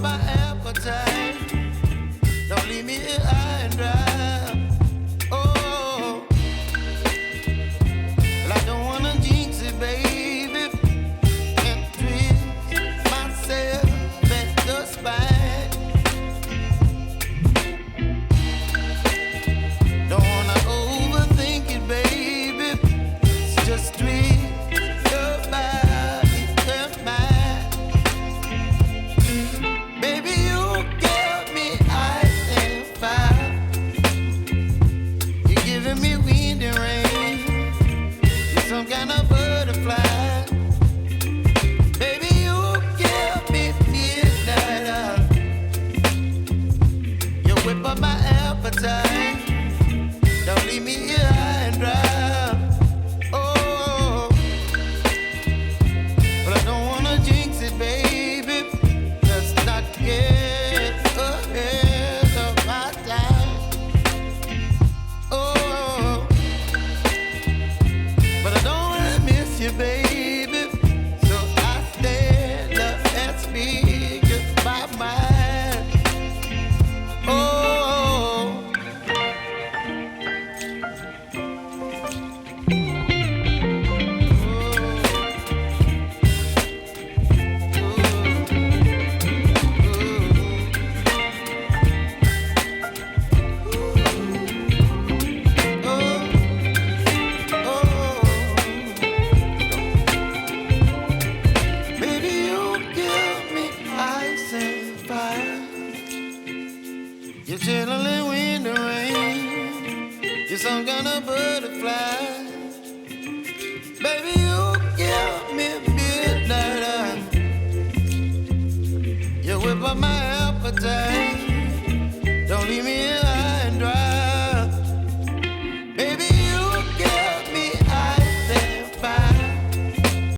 my appetite. Don't leave me here high and dry. Oh, well, I don't wanna jinx it, baby, and twist myself at the spine. Don't wanna overthink it, baby. It's just twist your body and mine. Baby, you give me ice and fire. You're giving me wind and rain. You're some kind of butterfly. Baby, you give me midnight oil. You whip up my appetite. Don't leave me here high and dry. Oh, but I don't wanna jinx it, baby. Let's not get ahead of my time. Oh, but I don't wanna miss you, baby. So I stand up and speak my mind. Oh. Baby, you give me ice and fire. You're chilling wind and rain. You're some kind of butterfly. Baby, you give me midnight oil. You whip up my appetite.